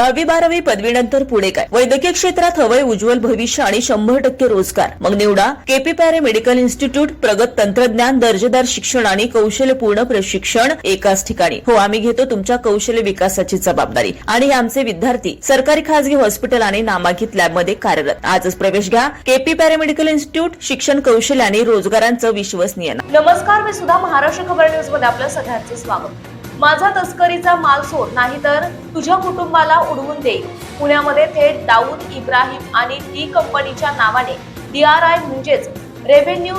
10वी-12वी पदवीनंतर पुढे काय? वैद्यकीय क्षेत्रात हवंय उज्ज्वल भविष्य आणि 100% रोजगार. मग निवडा केपी पॅरे मेडिकल इन्स्टिट्यूट. प्रगत तंत्रज्ञान, दर्जेदार शिक्षण आणि कौशल्यपूर्ण प्रशिक्षण एकाच ठिकाणी. हो, आम्ही घेतो तुमच्या कौशल्य विकासाची जबाबदारी आणि हे आमचे विद्यार्थी सरकारी खासगी हॉस्पिटल आणि नामांकित लॅबमध्ये कार्यरत. आजच प्रवेश घ्या. KP Pare medical institute. शिक्षण, कौशल्य आणि रोजगारांचं विश्वसनीय नाव. नमस्कार, मी सुद्धा महाराष्ट्र खबर न्यूज मध्ये आपलं सगळ्यांचं स्वागत. माझा तस्करीचा माल सोड, नाहीतर तुझ्या कुटुंबाला उडवून देईल. पुण्यामध्ये थेट दाऊद इब्राहिम आणि डी कंपनीच्या नावाने DRI म्हणजेच रेव्हेन्यू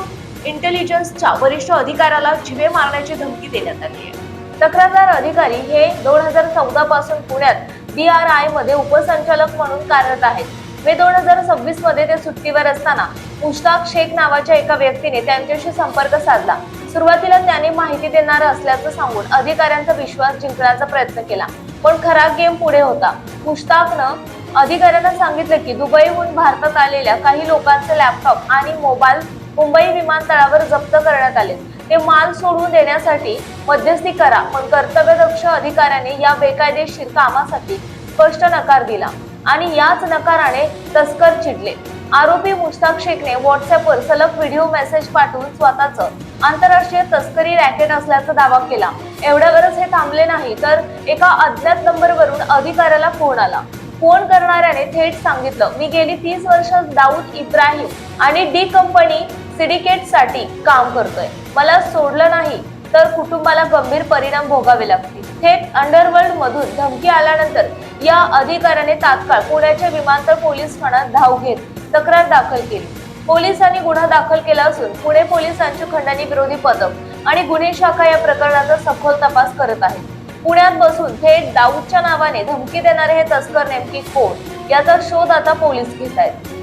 इंटेलिजन्सच्या वरिष्ठ अधिकाऱ्याला जीवे मारण्याची धमकी देण्यात आली आहे. तक्रारदार अधिकारी हे 2014 पासून पुण्यात DRI मध्ये उपसंचालक म्हणून कार्यरत आहेत. मे 2026 मध्ये ते सुट्टीवर असताना मुश्ताक शेख नावाच्या एका व्यक्तीने त्यांच्याशी संपर्क साधला. सुरुवातीला त्याने माहिती देणार असल्याचं सांगून अधिकाऱ्यांचा विश्वास जिंकण्याचा प्रयत्न केला, पण खरा गेम पुढे होता. मुश्ताकनं अधिकाऱ्यांना सांगितलं की दुबईहून भारतात आलेल्या काही लोकांचे लॅपटॉप आणि मोबाईल मुंबई विमानतळावर जप्त करण्यात आले. ते माल सोडून देण्यासाठी मध्यस्थी करा, पण कर्तव्यदक्ष अधिकाऱ्याने या बेकायदेशीर कामासाठी स्पष्ट नकार दिला आणि याच नकाराने तस्कर चिडले. आरोपी मुश्ताक शेखने व्हॉट्सअपवर सलग व्हिडिओ मेसेज पाठवून स्वतःचं आंतरराष्ट्रीय तस्करी रॅकेट असल्याचा दावा केला. एवढ्यावरच हे थांबले नाही, तर एका अज्ञात नंबरवरून अधिकाऱ्याला फोन आला. फोन करणाऱ्याने थेट सांगितलं, मी गेली 30 वर्ष दाऊद इब्राहिम आणि डी कंपनी सिंडिकेटसाठी काम करतोय. मला सोडलं नाही तर कुटुंबाला गंभीर परिणाम भोगावे लागतील. थेट अंडरवर्ल्ड मधून धमकी आल्यानंतर या अधिकाऱ्याने तात्काळ पुण्याच्या विमानतळ पोलीस ठाण्यात धाव घेत तक्रार दाखल केली. पोलिसांनी गुन्हा दाखल केला असून पुणे पोलिसांची खंडणी विरोधी पथक आणि गुन्हे शाखा या प्रकरणाचा सखोल तपास करत आहे. पुण्यात बसून थेट दाऊदच्या नावाने धमकी देणारे हे तस्कर नेमकी कोण, याचा शोध आता पोलीस घेत आहेत.